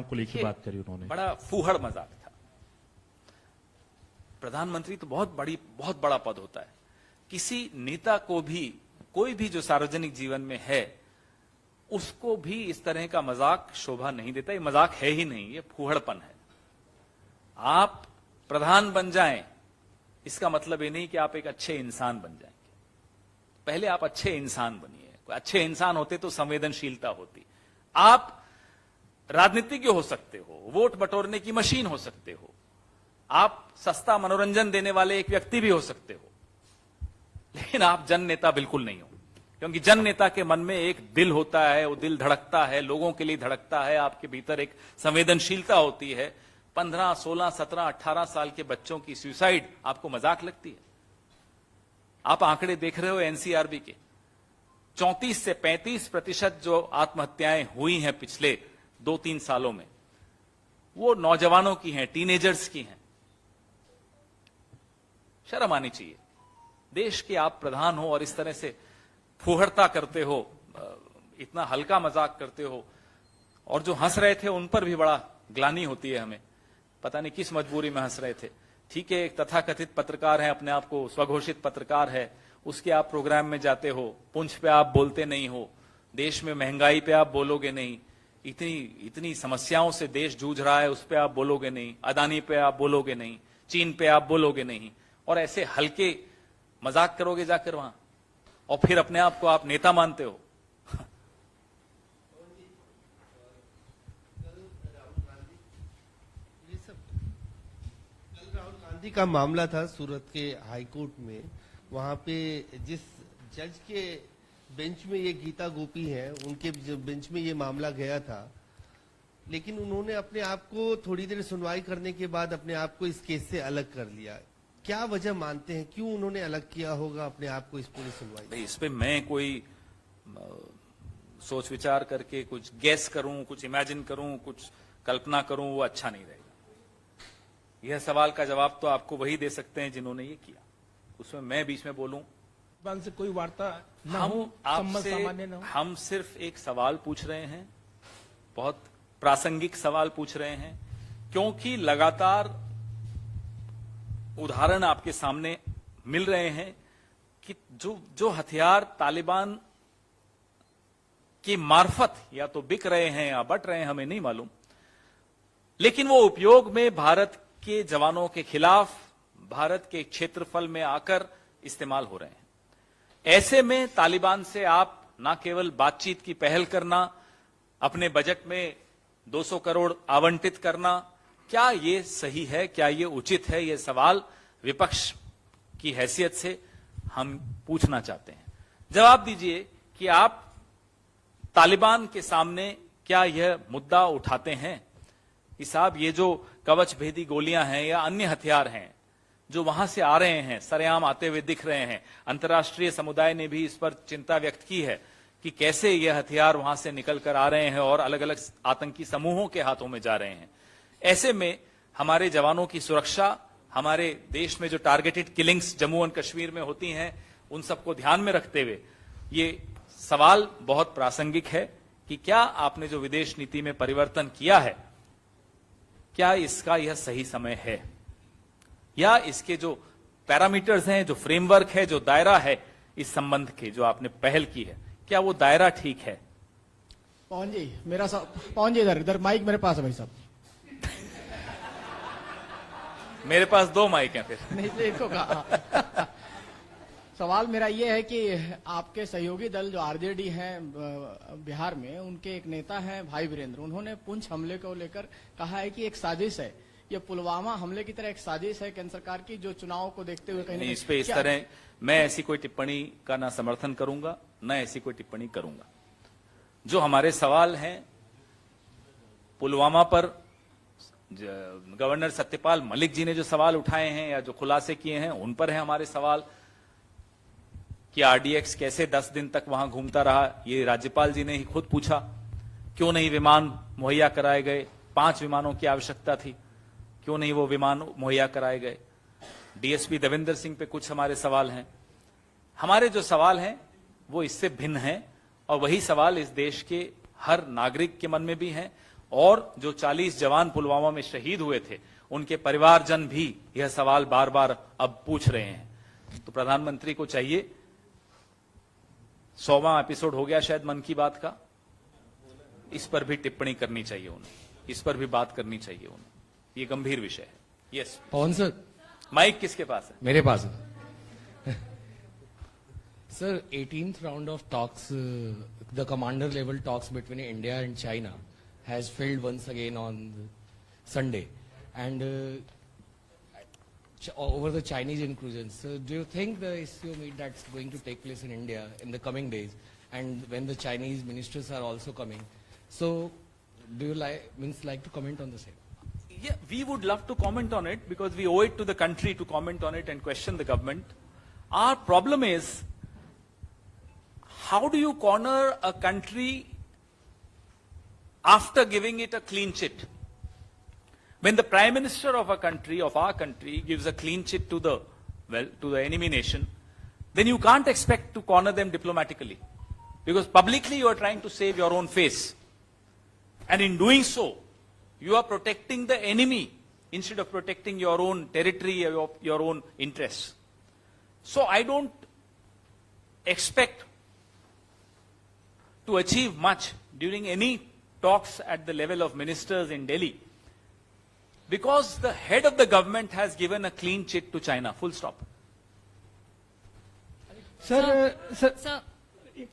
चुनाव को लेकर बात करी उन्होंने। बड़ा फूहड़ मजाक था। प्रधानमंत्री तो बहुत बड़ा पद होता है। किसी नेता को भी, कोई भी जो सार्वजनिक जीवन में है, उसको भी इस तरह का मजाक शोभा नहीं देता। ये मजाक है ही नहीं, ये फूहड़पन है। आप प्रधान बन जाएं, इसका मतलब ये नहीं कि आप एक अच्छे इंसान बन जाएंगे। पहले आप अच्छे इंसान बनिए। अच्छे इंसान होते तो संवेदनशीलता होती। आप राजनीतिज्ञ हो सकते हो, वोट बटोरने की मशीन हो सकते हो, आप सस्ता मनोरंजन देने वाले एक व्यक्ति भी हो सकते हो, लेकिन आप जन नेता बिल्कुल नहीं हो। क्योंकि जन नेता के मन में एक दिल होता है, वो दिल धड़कता है, लोगों के लिए धड़कता है, आपके भीतर एक संवेदनशीलता होती है। 15, 16, 17, 18 साल के बच्चों की सुसाइड आपको मजाक लगती है? आप आंकड़े देख रहे हो एनसीआरबी के, 34 से 35% जो आत्महत्याएं हुई हैं पिछले 2-3 सालों में, वो नौजवानों की हैं, टीनेजर्स की हैं। शर्म आनी चाहिए। देश के आप प्रधान हो और इस तरह से फुहड़ता करते हो, इतना हल्का मजाक करते हो। और जो हंस रहे थे उन पर भी बड़ा ग्लानि होती है हमें। पता नहीं किस मजबूरी में हंस रहे थे। ठीक है, एक तथाकथित पत्रकार है, अपने आप को स्वघोषित पत्रकार है, उसके आप प्रोग्राम में जाते हो, पुंछ पे आप बोलते नहीं हो, देश में महंगाई पे आप बोलोगे नहीं, इतनी समस्याओं से देश जूझ रहा है उस पे आप बोलोगे नहीं, अदानी पे आप बोलोगे नहीं, चीन पे आप बोलोगे नहीं, और ऐसे हल्के मजाक करोगे जाकर वहां, और फिर अपने आप को आप नेता मानते हो। राहुल गांधी का मामला था सूरत के हाई कोर्ट में, वहां पे जिस जज के बेंच में ये गीता गोपी हैं, उनके बेंच में ये मामला गया था, लेकिन उन्होंने अपने आप को थोड़ी देर सुनवाई करने के बाद अपने आप को इस केस से अलग कर लिया। क्या वजह मानते हैं, क्यों उन्होंने अलग किया होगा अपने आप को इस पूरी सुनवाई? इस पे मैं कोई सोच विचार करके कुछ गैस करूं, कुछ इमेजिन करूं, कुछ कल्पना करूं, वो अच्छा नहीं रहेगा। यह सवाल का जवाब तो आपको वही दे सकते हैं जिन्होंने ये किया। उसमें मैं बीच में बोलूं? से कोई वार्ता न हम हो, आपसे हम सिर्फ एक सवाल पूछ रहे हैं, बहुत प्रासंगिक सवाल पूछ रहे हैं, क्योंकि लगातार उदाहरण आपके सामने मिल रहे हैं कि जो हथियार तालिबान की मार्फत या तो बिक रहे हैं या बट रहे हैं, हमें नहीं मालूम, लेकिन वो उपयोग में भारत के जवानों के खिलाफ भारत के क्षेत्रफल में आकर इस्तेमाल हो रहे हैं। ऐसे में तालिबान से आप ना केवल बातचीत की पहल करना, अपने बजट में 200 करोड़ आवंटित करना, क्या ये सही है, क्या ये उचित है? ये सवाल विपक्ष की हैसियत से हम पूछना चाहते हैं। जवाब दीजिए कि आप तालिबान के सामने क्या यह मुद्दा उठाते हैं कि साहब ये जो कवच भेदी गोलियां हैं या अन्य हथियार हैं जो वहां से आ रहे हैं, सरेआम आते हुए दिख रहे हैं, अंतर्राष्ट्रीय समुदाय ने भी इस पर चिंता व्यक्त की है कि कैसे ये हथियार वहां से निकल कर आ रहे हैं और अलग अलग आतंकी समूहों के हाथों में जा रहे हैं। ऐसे में हमारे जवानों की सुरक्षा, हमारे देश में जो targeted killings Jammu and Kashmir में होती हैं, उन सबको ध्यान में रखते हुए ये सवाल बहुत प्रासंगिक है कि क्या आपने जो विदेश नीति में परिवर्तन किया है, क्या इसका यह सही समय है, या इसके जो पैरामीटर्स हैं, जो फ्रेमवर्क है, जो दायरा है इस संबंध के, जो आपने पहल की है, क्या वो दायरा ठीक है? पवन जी, मेरा पवन जी इधर माइक मेरे पास है भाई साहब। मेरे पास 2 माइक हैं फिर। नहीं तो इसको कहा। सवाल मेरा ये है कि आपके सहयोगी दल जो आरजेडी हैं बिहार में, उनके एक नेता हैं भाई वीरेंद्र, उन्होंने पुंछ हमले को लेकर कहा है कि एक साजिश है, ये पुलवामा हमले की तरह एक साजिश है केंद्र सरकार की, जो चुनाव को देखते हुए कहीं इस पे इस तरह मैं ऐसी कोई टिप्पणी का ना समर्थन करूंगा, ना ऐसी कोई टिप्पणी करूंगा। जो हमारे सवाल हैं पुलवामा पर, गवर्नर सत्यपाल मलिक जी ने जो सवाल उठाए हैं या जो खुलासे किए हैं, उन पर है हमारे सवाल कि आरडीएक्स कैसे 10 दिन तक वहां घूमता रहा। ये राज्यपाल जी ने ही खुद पूछा, क्यों नहीं विमान मुहैया कराए गए? 5 विमानों की आवश्यकता थी, क्यों नहीं वो विमान मुहैया कराए गए? डीएसपी देवेंद्र सिंह पे कुछ हमारे सवाल हैं। हमारे जो सवाल हैं वो इससे भिन्न हैं, और वही सवाल इस देश के हर नागरिक के मन में भी हैं, और जो 40 जवान पुलवामा में शहीद हुए थे उनके परिवारजन भी यह सवाल बार बार अब पूछ रहे हैं। तो प्रधानमंत्री को चाहिए, 100वां एपिसोड हो गया शायद मन की बात का, इस पर भी टिप्पणी करनी चाहिए उन्हें, इस पर भी बात करनी चाहिए उन्हें। ये गंभीर विषय है। यस पवन सर, माइक किसके पास है? मेरे पास है sir. 18th round of talks, the commander level talks between India and China has failed once again on Sunday, and over the Chinese incursions. So do you think the SCO meet that's going to take place in India in the coming days, and when the Chinese ministers are also coming, so do you like to comment on the same? Yeah, we would love to comment on it because we owe it to the country to comment on it and question the government. Our problem is, how do you corner a country after giving it a clean chit? When the Prime Minister of a country, of our country, gives a clean chit to the enemy nation, then you can't expect to corner them diplomatically. Because publicly you are trying to save your own face. And in doing so, you are protecting the enemy instead of protecting your own territory or your own interests. So I don't expect to achieve much during any talks at the level of ministers in Delhi, because the head of the government has given a clean chit to China, full stop. Sir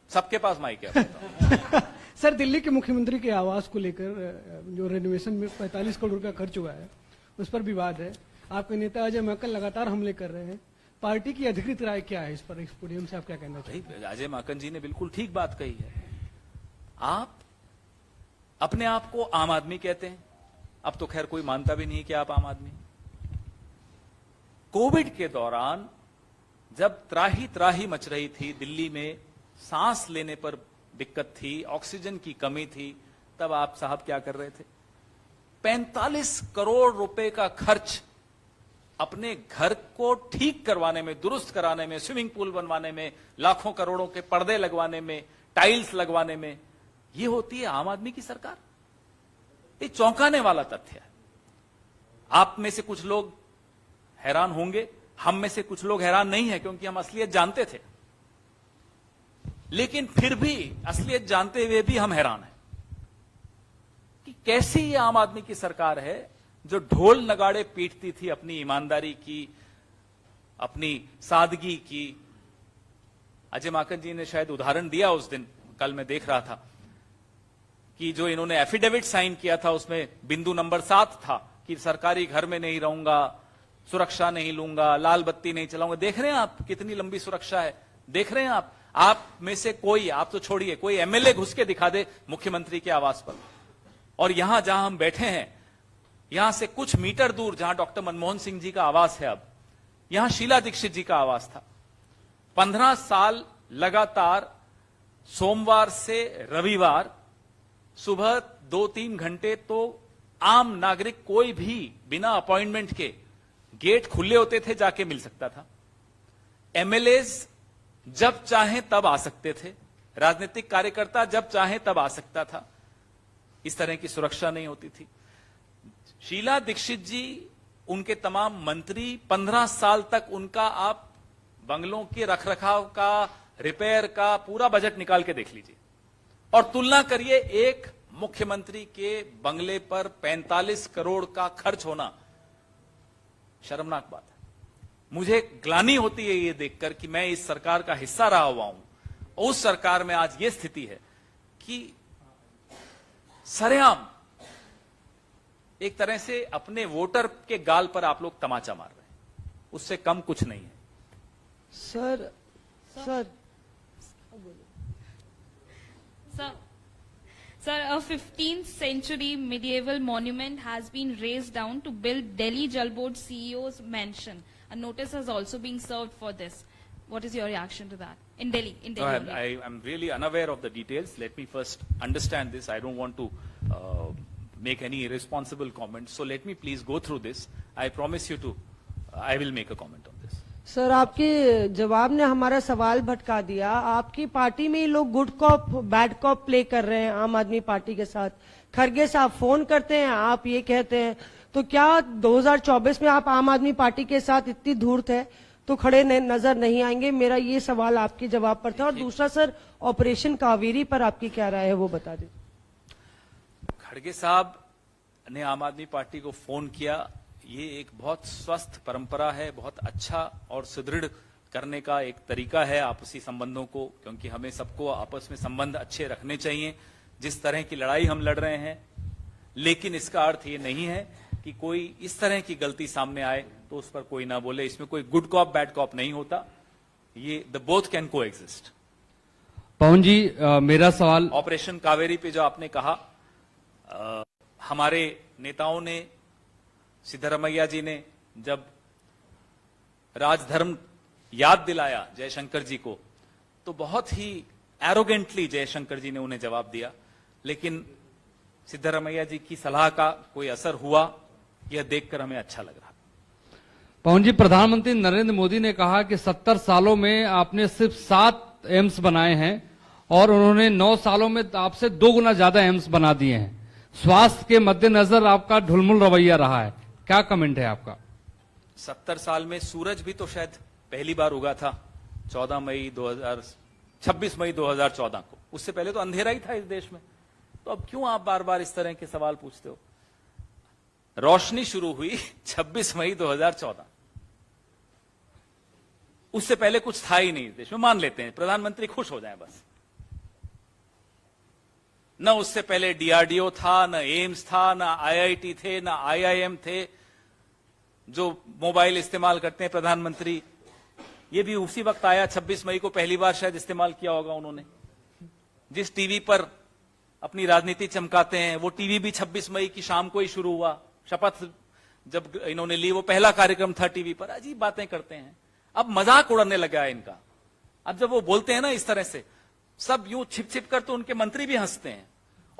सबके पास mic है। Sir, Delhi के मुख्यमंत्री के आवास को लेकर जो renovation में 45 करोड़ का खर्च हुआ है, उस पर विवाद है। आपके नेता अजय माकन लगातार हमले कर रहे हैं। पार्टी की अधिकृत राय क्या है इस पर? इस पोडियम से आप क्या कहना चाहिए? अजय माकन जी ने बिल्कुल ठीक बात कही है। आप अपने आप को आम आदमी कहते हैं, अब तो खैर कोई मानता भी नहीं कि आप आम आदमी। कोविड के दौरान जब त्राही त्राही मच रही थी दिल्ली में, सांस लेने पर दिक्कत थी, ऑक्सीजन की कमी थी, तब आप साहब क्या कर रहे थे? 45 करोड़ रुपए का खर्च अपने घर को ठीक करवाने में, दुरुस्त कराने में, स्विमिंग पूल बनवाने में, लाखों करोड़ों के पर्दे लगवाने में, टाइल्स लगवाने में, ये होती है आम आदमी की सरकार। ये चौंकाने वाला तथ्य है। आप में से कुछ लोग हैरान होंगे, हम में से कुछ लोग हैरान नहीं है, क्योंकि हम असलियत जानते थे। लेकिन फिर भी असलियत जानते हुए भी हम हैरान हैं कि कैसी ये आम आदमी की सरकार है जो ढोल नगाड़े पीटती थी अपनी ईमानदारी की, अपनी सादगी की। अजय माकन जी ने शायद उदाहरण दिया उस दिन, कल मैं देख रहा था कि जो इन्होंने एफिडेविट साइन किया था उसमें बिंदु नंबर 7 था कि सरकारी घर में नहीं रहूंगा, सुरक्षा नहीं लूंगा, लाल बत्ती नहीं चलाऊंगा। देख रहे हैं आप कितनी लंबी सुरक्षा है? देख रहे हैं आप में से कोई, आप तो छोड़िए, कोई एमएलए घुस के दिखा दे मुख्यमंत्री के आवास पर। और यहां जहां हम बैठे हैं, यहां से कुछ मीटर दूर जहां डॉक्टर मनमोहन सिंह जी का आवास है, अब यहां शीला दीक्षित जी का आवास था। 15 साल लगातार सोमवार से रविवार सुबह 2-3 घंटे तो आम नागरिक कोई भी बिना अपॉइंटमेंट के, गेट खुले होते थे, जाके मिल सकता था। एमएलएज जब चाहे तब आ सकते थे, राजनीतिक कार्यकर्ता जब चाहे तब आ सकता था। इस तरह की सुरक्षा नहीं होती थी। शीला दीक्षित जी, उनके तमाम मंत्री, 15 साल तक उनका आप बंगलों के रखरखाव का, रिपेयर का पूरा बजट निकाल के देख लीजिए और तुलना करिए एक मुख्यमंत्री के बंगले पर 45 करोड़ का खर्च होना। शर्मनाक बात है। मुझे ग्लानि होती है ये देखकर कि मैं इस सरकार का हिस्सा रहा हुआ हूं। उस सरकार में आज ये स्थिति है कि सरेआम एक तरह से अपने वोटर के गाल पर आप लोग तमाचा मार रहे हैं, उससे कम कुछ नहीं है। Sir Sir, a 15th century medieval monument has been razed down to build Delhi Jal Board CEO's mansion. A notice has also been served for this. What is your reaction to that? In Delhi only. I'm really unaware of the details. Let me first understand this. I don't want to make any irresponsible comments. So let me please go through this. I promise you I will make a comment on this. Sir, आपके जवाब ने हमारा सवाल भटका दिया। आपकी party में ही लोग good cop bad cop play कर रहे हैं आम आदमी पार्टी के साथ। खरगे साहब फोन करते हैं, आप ये कहते हैं, तो क्या 2024 में आप आम आदमी पार्टी के साथ इतनी धूर्त है तो खड़े नजर नहीं आएंगे? मेरा ये सवाल आपके जवाब पर था। और दूसरा सर, ऑपरेशन कावेरी पर आपकी क्या राय है वो बता दें। खड़गे साहब ने आम आदमी पार्टी को फोन किया, ये एक बहुत स्वस्थ परंपरा है, बहुत अच्छा और सुदृढ़ करने का एक तरीका है आपसी संबंधों को, क्योंकि हमें सबको आपस में संबंध अच्छे रखने चाहिए जिस तरह की लड़ाई हम लड़ रहे हैं। लेकिन इसका अर्थ ये नहीं है कि कोई इस तरह की गलती सामने आए तो उस पर कोई ना बोले। इसमें कोई गुड कॉप बैड कॉप नहीं होता, ये द बोथ कैन को एग्जिस्ट। पवन जी, मेरा सवाल ऑपरेशन कावेरी पे जो आपने कहा, हमारे नेताओं ने, सिद्धरमैया जी ने जब राजधर्म याद दिलाया जयशंकर जी को, तो बहुत ही एरोगेंटली जयशंकर जी ने उन्हें जवाब दिया। लेकिन सिद्धरमैया जी की सलाह का कोई असर हुआ, यह देखकर हमें अच्छा लग रहा। पवन जी, प्रधानमंत्री नरेंद्र मोदी ने कहा कि 70 सालों में आपने सिर्फ 7 एम्स बनाए हैं और उन्होंने 9 सालों में आपसे 2 गुना ज्यादा एम्स बना दिए हैं। स्वास्थ्य के मद्देनजर आपका ढुलमुल रवैया रहा है, क्या कमेंट है आपका? 70 साल में सूरज भी तो शायद पहली बार उगा था 26 मई 2014 को। उससे पहले तो अंधेरा ही था इस देश में। तो अब क्यों आप बार बार इस तरह के सवाल पूछते हो? रोशनी शुरू हुई 26 मई 2014, उससे पहले कुछ था ही नहीं इस देश में। मान लेते हैं प्रधानमंत्री खुश हो जाएं बस। न उससे पहले डीआरडीओ था, न एम्स था, न आईआईटी थे, न आईआईएम थे। जो मोबाइल इस्तेमाल करते हैं प्रधानमंत्री, ये भी उसी वक्त आया 26 मई को पहली बार शायद इस्तेमाल किया होगा उन्होंने। जिस टीवी पर अपनी राजनीति चमकाते हैं वो टीवी भी 26 मई की शाम को ही शुरू हुआ। शपथ जब इन्होंने ली वो पहला कार्यक्रम था टीवी पर। अजीब बातें करते हैं, अब मजाक उड़ाने लगा है इनका। अब जब वो बोलते हैं ना इस तरह से, सब यूं छिप छिप कर तो उनके मंत्री भी हंसते हैं,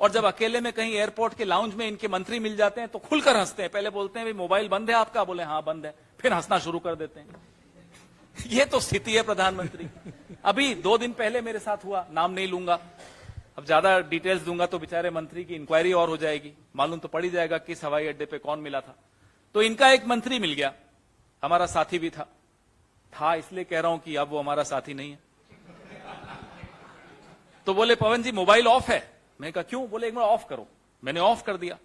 और जब अकेले में कहीं एयरपोर्ट के लाउंज में इनके मंत्री मिल जाते हैं तो खुलकर हंसते हैं। पहले बोलते हैं भाई मोबाइल बंद है आपका, बोले हाँ बंद है, फिर हंसना शुरू कर देते हैं। ये तो स्थिति है प्रधानमंत्री। अभी 2 दिन पहले मेरे साथ हुआ, नाम नहीं लूंगा, अब ज्यादा डिटेल्स दूंगा तो बेचारे मंत्री की इंक्वायरी और हो जाएगी, मालूम तो पड़ ही जाएगा किस हवाई अड्डे पे कौन मिला था। तो इनका एक मंत्री मिल गया, हमारा साथी भी था इसलिए कह रहा हूं कि अब वो हमारा साथी नहीं है। तो बोले पवन जी मोबाइल ऑफ है। मैंने कहा क्यों? बोले एक बार ऑफ करो। मैंने ऑफ कर दिया।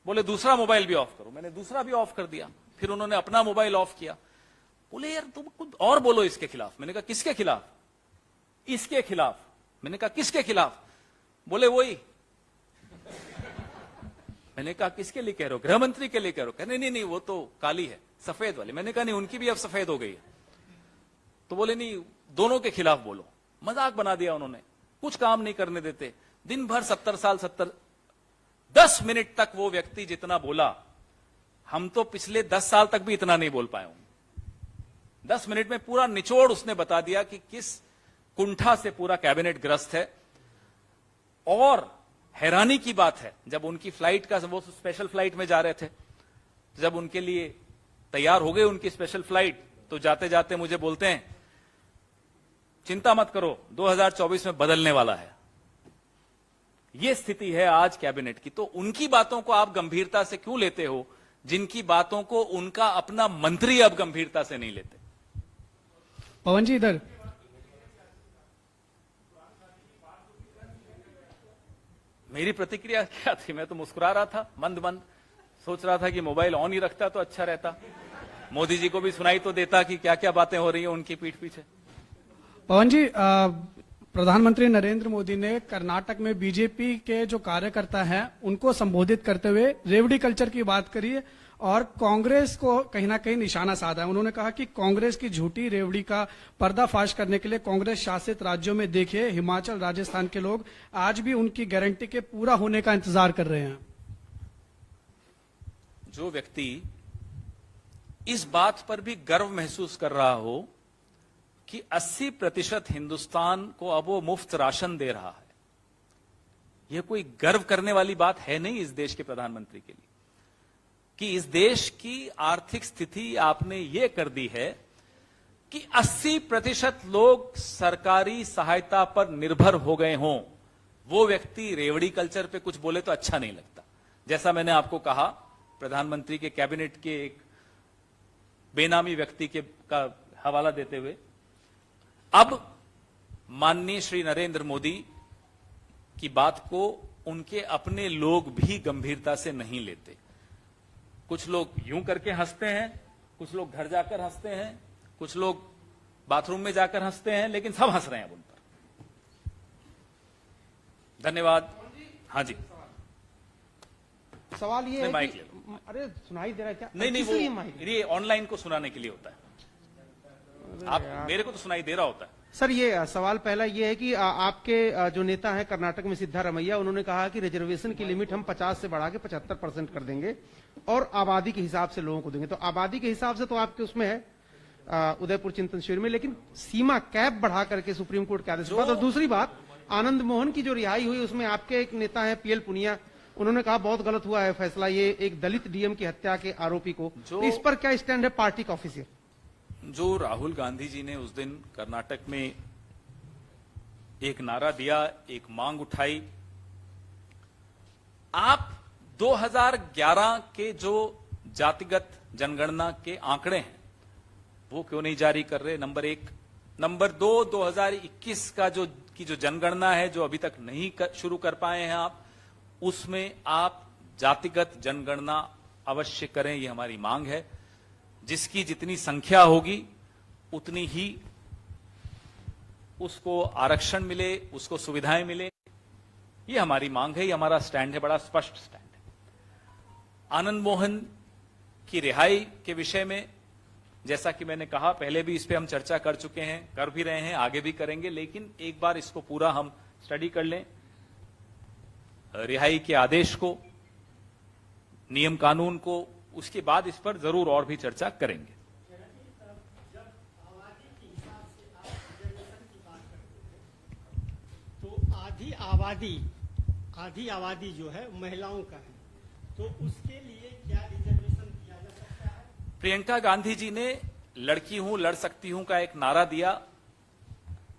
बोले दूसरा मोबाइल भी ऑफ करो। मैंने दूसरा भी ऑफ कर दिया। फिर उन्होंने अपना मोबाइल ऑफ किया। बोले यार तुम कुछ और बोलो इसके खिलाफ। मैंने कहा किसके खिलाफ? इसके खिलाफ। मैंने कहा किसके खिलाफ? बोले वही। मैंने कहा किसके लिए कह रहे हो? गृह मंत्री के लिए कह रहे हो? कहने नहीं वो तो काली है, सफेद वाली। मैंने कहा नहीं उनकी भी अब सफेद हो गई है। तो बोले नहीं दोनों के खिलाफ बोलो। मजाक बना दिया उन्होंने, कुछ काम नहीं करने देते। दिन भर 70 साल 10 मिनट तक वो व्यक्ति जितना बोला, हम तो पिछले 10 साल तक भी इतना नहीं बोल पाए होंगे। 10 मिनट में पूरा निचोड़ उसने बता दिया कि किस कुंठा से पूरा कैबिनेट ग्रस्त है। और हैरानी की बात है, जब उनकी फ्लाइट का, वो स्पेशल फ्लाइट में जा रहे थे, जब उनके लिए तैयार हो गए उनकी स्पेशल फ्लाइट, तो जाते जाते मुझे बोलते हैं चिंता मत करो 2024 में बदलने वाला है। यह स्थिति है आज कैबिनेट की। तो उनकी बातों को आप गंभीरता से क्यों लेते हो जिनकी बातों को उनका अपना मंत्री अब गंभीरता से नहीं लेते? पवन जी इधर। मेरी प्रतिक्रिया क्या थी? मैं तो मुस्कुरा रहा था मंद मंद, सोच रहा था कि मोबाइल ऑन ही रखता तो अच्छा रहता, मोदी जी को भी सुनाई तो देता कि क्या क्या बातें हो रही है उनकी पीठ पीछे। पवन जी, प्रधानमंत्री नरेंद्र मोदी ने कर्नाटक में बीजेपी के जो कार्यकर्ता हैं उनको संबोधित करते हुए रेवड़ी कल्चर की बात करी है और कांग्रेस को कहीं ना कहीं निशाना साधा है। उन्होंने कहा कि कांग्रेस की झूठी रेवड़ी का पर्दाफाश करने के लिए कांग्रेस शासित राज्यों में देखिए हिमाचल राजस्थान के लोग आज भी उनकी गारंटी के पूरा होने का इंतजार कर रहे हैं। जो व्यक्ति इस बात पर भी गर्व महसूस कर रहा हो कि 80% हिंदुस्तान को अब वो मुफ्त राशन दे रहा है, यह कोई गर्व करने वाली बात है नहीं इस देश के प्रधानमंत्री के लिए कि इस देश की आर्थिक स्थिति आपने ये कर दी है कि 80% लोग सरकारी सहायता पर निर्भर हो गए हों, वो व्यक्ति रेवड़ी कल्चर पे कुछ बोले तो अच्छा नहीं लगता। जैसा मैंने आपको कहा, प्रधानमंत्री के कैबिनेट के एक बेनामी व्यक्ति का हवाला देते हुए, अब माननीय श्री नरेंद्र मोदी की बात को उनके अपने लोग भी गंभीरता से नहीं लेते। कुछ लोग यूं करके हंसते हैं, कुछ लोग घर जाकर हंसते हैं, कुछ लोग बाथरूम में जाकर हंसते हैं, लेकिन सब हंस रहे हैं उन पर। धन्यवाद। हाँ जी, सवाल ये है माइक कि ले अरे सुनाई दे रहा है क्या? नहीं किस लिए वो माइक? ये ऑनलाइन को सुनाने के लिए होता है। आप मेरे को तो सुनाई दे रहा होता है। सर, ये सवाल पहला ये है कि आपके जो नेता हैं कर्नाटक में सिद्धारमैया, उन्होंने कहा कि रिजर्वेशन की लिमिट हम 50 से बढ़ा के 75% कर देंगे और आबादी के हिसाब से लोगों को देंगे। तो आबादी के हिसाब से तो आपके उसमें है उदयपुर चिंतन शिविर में, लेकिन सीमा कैप बढ़ा करके सुप्रीम कोर्ट के आदेश के बाद। और दूसरी बात, आनंद मोहन की जो रिहाई हुई उसमें आपके एक नेता है PL पुनिया, उन्होंने कहा बहुत गलत हुआ है फैसला, ये एक दलित DM की हत्या के आरोपी को। तो इस पर क्या स्टैंड है पार्टी का ऑफिशियल? जो राहुल गांधी जी ने उस दिन कर्नाटक में एक नारा दिया, एक मांग उठाई, आप 2011 के जो जातिगत जनगणना के आंकड़े हैं वो क्यों नहीं जारी कर रहे? नंबर 1। नंबर 2, 2021 का जो जनगणना है, जो अभी तक नहीं शुरू कर पाए हैं आप, उसमें आप जातिगत जनगणना अवश्य करें, ये हमारी मांग है। जिसकी जितनी संख्या होगी उतनी ही उसको आरक्षण मिले, उसको सुविधाएं मिले, ये हमारी मांग है, ये हमारा स्टैंड है, बड़ा स्पष्ट स्टैंड है। आनंद मोहन की रिहाई के विषय में, जैसा कि मैंने कहा, पहले भी इस पे हम चर्चा कर चुके हैं, कर भी रहे हैं, आगे भी करेंगे, लेकिन एक बार इसको पूरा हम स्टडी कर लें, रिहाई के आदेश को, नियम कानून को, उसके बाद इस पर जरूर और भी चर्चा करेंगे। तो आधी आबादी जो है महिलाओं का है, तो उसके लिए क्या रिजर्वेशन किया जा सकता है? प्रियंका गांधी जी ने लड़की हूं लड़ सकती हूं का एक नारा दिया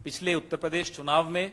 पिछले उत्तर प्रदेश चुनाव में।